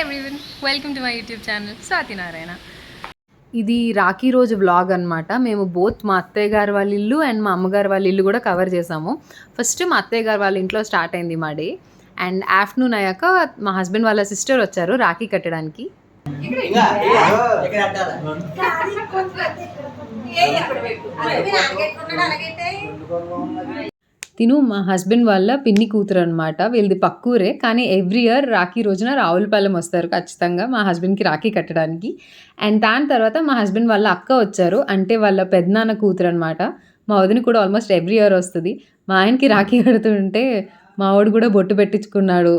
Everyone, welcome to my YouTube channel Swathi Narayana. ఇది రాఖీ రోజు vlog అనమాట. మేము బోత్ మా అత్తయ్య గారు వాళ్ళ ఇల్లు అండ్ మా అమ్మగారు వాళ్ళ ఇల్లు కూడా కవర్ చేసాము. ఫస్ట్ మా అత్తయ్య గారు వాళ్ళ ఇంట్లో స్టార్ట్ అయింది మా డే. అండ్ ఆఫ్టర్నూన్ అయ్యాక మా హస్బెండ్ వాళ్ళ సిస్టర్ వచ్చారు రాఖీ కట్టడానికి. తిను మా హస్బెండ్ వాళ్ళ పిన్ని కూతురు అనమాట. వీళ్ళది పక్కూరే, కానీ ఎవ్రీ ఇయర్ రాఖీ రోజున రావులపాలెం వస్తారు ఖచ్చితంగా మా హస్బెండ్కి రాఖీ కట్టడానికి. అండ్ దాని తర్వాత మా హస్బెండ్ వాళ్ళ అక్క వచ్చారు, అంటే వాళ్ళ పెద్దనాన్న కూతురు అనమాట. మా వదిన కూడా ఆల్మోస్ట్ ఎవ్రీ ఇయర్ వస్తుంది. మా ఆయనకి రాఖీ కడుతుంటే మా వాడు కూడా బొట్టు పెట్టించుకున్నాడు.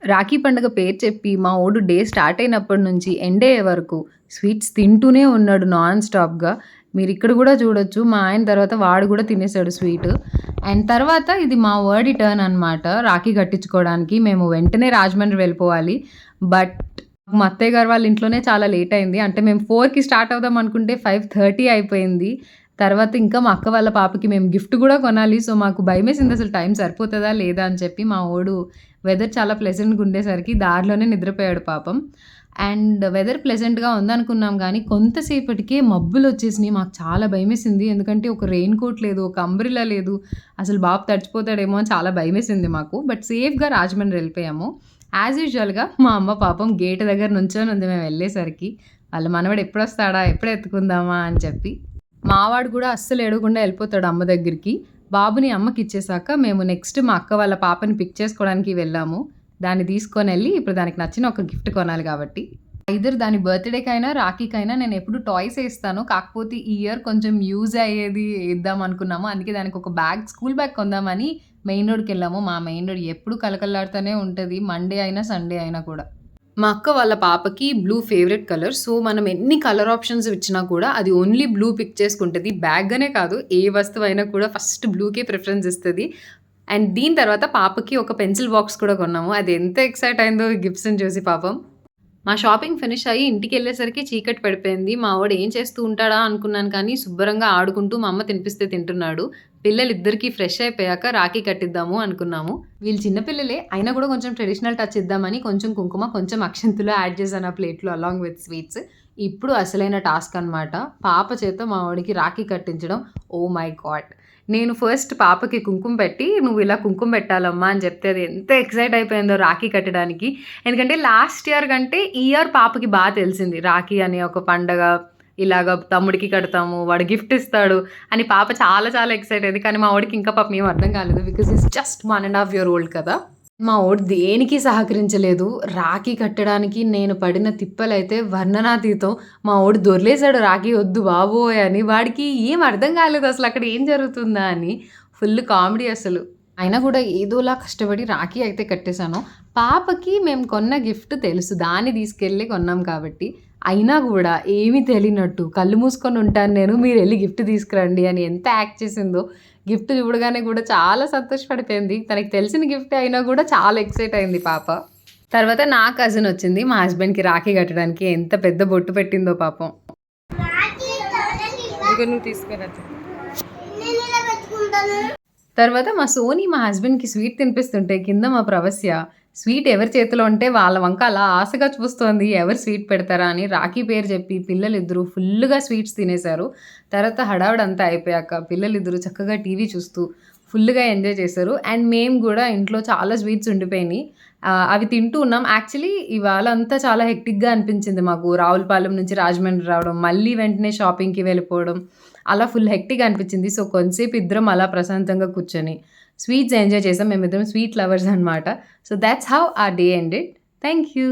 రాఖీ పండుగ పేరు చెప్పి మా వాడు డే స్టార్ట్ అయినప్పటి నుంచి ఎండ్ అయ్యే వరకు స్వీట్స్ తింటూనే ఉన్నాడు నాన్ స్టాప్గా. మీరు ఇక్కడ కూడా చూడొచ్చు, మా ఆయన తర్వాత వాడు కూడా తినేసాడు స్వీట్. అండ్ తర్వాత ఇది మా వర్డి టర్న్ అనమాట రాఖీ కట్టించుకోవడానికి. మేము వెంటనే రాజమండ్రి వెళ్ళిపోవాలి, బట్ మా అత్తయ్య గారు వాళ్ళ ఇంట్లోనే చాలా లేట్ అయింది. అంటే మేము 4కి స్టార్ట్ అవుదాం అనుకుంటే 5:30 అయిపోయింది. తర్వాత ఇంకా మా అక్క వాళ్ళ పాపకి మేము గిఫ్ట్ కూడా కొనాలి. సో మాకు భయమేసింది అసలు టైం సరిపోతుందా లేదా అని చెప్పి. మా వాడు వెదర్ చాలా ప్లెజెంట్గా ఉండేసరికి దారిలోనే నిద్రపోయాడు పాపం. అండ్ వెదర్ ప్లెజెంట్గా ఉందనుకున్నాం, కానీ కొంతసేపటికే మబ్బులు వచ్చేసినాయి. మాకు చాలా భయమేసింది, ఎందుకంటే ఒక రెయిన్ కోట్ లేదు, ఒక అంబ్రిలా లేదు. అసలు బాబు తడిచిపోతాడేమో అని చాలా భయమేసింది మాకు. బట్ సేఫ్గా రాజమండ్రి వెళ్ళిపోయాము. యాజ్ యూజువల్గా మా అమ్మ పాపం గేట్ దగ్గర నుంచొని ఉంది మేము వెళ్ళేసరికి. వాళ్ళ మనవాడు ఎప్పుడు వస్తాడా, ఎప్పుడు ఎత్తుకుందామా అని చెప్పి. మావాడు కూడా అస్సలు ఏడవకుండా వెళ్ళిపోతాడు అమ్మ దగ్గరికి. బాబుని అమ్మకి ఇచ్చేసాక మేము నెక్స్ట్ మా అక్క వాళ్ళ పాపని పిక్ చేసుకోవడానికి వెళ్ళాము. దాన్ని తీసుకొని వెళ్ళి ఇప్పుడు దానికి నచ్చిన ఒక గిఫ్ట్ కొనాలి కాబట్టి ఇద్దరు దాని బర్త్డేకైనా రాఖీకైనా నేను ఎప్పుడు టాయ్స్ వేస్తాను. కాకపోతే ఈ ఇయర్ కొంచెం యూజ్ అయ్యేది వేద్దాం అనుకున్నాము. అందుకే దానికి ఒక బ్యాగ్, స్కూల్ బ్యాగ్ కొందామని మెయిన్ రోడ్కి వెళ్ళాము. మా మెయిన్ రోడ్ ఎప్పుడు కలకల్లాడుతూనే ఉంటుంది, మండే అయినా సండే అయినా కూడా. మా అక్క వాళ్ళ పాపకి బ్లూ ఫేవరెట్ కలర్. సో మనం ఎన్ని కలర్ ఆప్షన్స్ ఇచ్చినా కూడా అది ఓన్లీ బ్లూ పిక్ చేసుకుంటుంది. బ్యాగ్ అనే కాదు, ఏ వస్తువు అయినా కూడా ఫస్ట్ బ్లూకే ప్రిఫరెన్స్ ఇస్తుంది. అండ్ దీని తర్వాత పాపకి ఒక పెన్సిల్ బాక్స్ కూడా కొన్నాము. అది ఎంత ఎక్సైట్ అయిందో గిఫ్ట్స్ని చూసి పాపం. మా షాపింగ్ ఫినిష్ అయ్యి ఇంటికి వెళ్ళేసరికి చీకటి పడిపోయింది. మా వాడు ఏం చేస్తూ ఉంటాడా అనుకున్నాను, కానీ శుభ్రంగా ఆడుకుంటూ మా అమ్మ తినిపిస్తే తింటున్నాడు. పిల్లలిద్దరికీ ఫ్రెష్ అయిపోయాక రాఖీ కట్టిద్దాము అనుకున్నాము. వీళ్ళు చిన్నపిల్లలే అయినా కూడా కొంచెం ట్రెడిషనల్ టచ్ ఇద్దామని కొంచెం కుంకుమ, కొంచెం అక్షంతులు యాడ్ చేశాను ఆ ప్లేట్లో అలాంగ్ విత్ స్వీట్స్. ఇప్పుడు అసలైన టాస్క్ అనమాట, పాప చేత మా వాడికి రాఖీ కట్టించడం. Oh my god! నేను ఫస్ట్ పాపకి కుంకుమ పెట్టి, నువ్వు ఇలా కుంకుమ పెట్టాలమ్మా అని చెప్తే అది ఎంత ఎక్సైట్ అయిపోయిందో రాఖీ కట్టడానికి. ఎందుకంటే లాస్ట్ ఇయర్ కంటే ఈ ఇయర్ పాపకి బాగా తెలిసింది రాఖీ అనే ఒక పండగ, ఇలాగ తమ్ముడికి కడతాము, వాడు గిఫ్ట్ ఇస్తాడు అని పాప చాలా చాలా ఎక్సైట్ అయింది. కానీ మా వాడికి ఇంకా పాపం ఏం అర్థం కాలేదు, because is just 1.5 years old కదా. మా వాడు దేనికి సహకరించలేదు. రాఖీ కట్టడానికి నేను పడిన తిప్పలైతే వర్ణనాతీతం. మా వాడు దొర్లేసాడు రాఖీ వద్దు బాబోయ్ అని. వాడికి ఏం అర్థం కాలేదు అసలు అక్కడ ఏం జరుగుతుందా అని. ఫుల్ కామెడీ అసలు. అయినా కూడా ఏదోలా కష్టపడి రాఖీ అయితే కట్టేశాను. పాపకి మేము కొన్న గిఫ్ట్ తెలుసు, దాన్ని తీసుకెళ్ళి కొన్నాం కాబట్టి. అయినా కూడా ఏమీ తెలియనట్టు కళ్ళు మూసుకొని ఉంటాను నేను, మీరు వెళ్ళి గిఫ్ట్ తీసుకురండి అని ఎంత యాక్ట్ చేసిందో. గిఫ్ట్ చూడగానే కూడా చాలా సంతోషపడిపోయింది. తనకి తెలిసిన గిఫ్ట్ అయినా కూడా చాలా ఎక్సైట్ అయింది పాప. తర్వాత నా కజిన్ వచ్చింది మా హస్బెండ్కి రాఖీ కట్టడానికి. ఎంత పెద్ద బొట్టు పెట్టిందో పాపం. నువ్వు తీసుకురా. తర్వాత మా సోనీ మా హస్బెండ్కి స్వీట్ తినిపిస్తుంటే కింద మా ప్రవస్య స్వీట్ ఎవరి చేతిలో ఉంటే వాళ్ళ వంక అలా ఆశగా చూస్తోంది, ఎవరు స్వీట్ పెడతారా అని. రాఖీ పేరు చెప్పి పిల్లలిద్దరూ ఫుల్గా స్వీట్స్ తినేశారు. తర్వాత హడావుడంతా అయిపోయాక పిల్లలిద్దరూ చక్కగా టీవీ చూస్తూ ఫుల్గా ఎంజాయ్ చేశారు. అండ్ మేము కూడా ఇంట్లో చాలా స్వీట్స్ ఉండిపోయినాయి, అవి తింటూ ఉన్నాం. యాక్చువల్లీ ఇవాళ అంతా చాలా హెక్టిక్గా అనిపించింది మాకు. రావులపాలెం నుంచి రాజమండ్రి రావడం, మళ్ళీ వెంటనే షాపింగ్కి వెళ్ళిపోవడం, అలా ఫుల్ హెక్టిక్గా అనిపించింది. సో కొంతసేపు ఇద్దరం అలా ప్రశాంతంగా కూర్చొని స్వీట్స్ ఎంజాయ్ చేసాం. మేమిద్దరం స్వీట్ లవర్స్ అనమాట. So that's how our day ended. Thank you.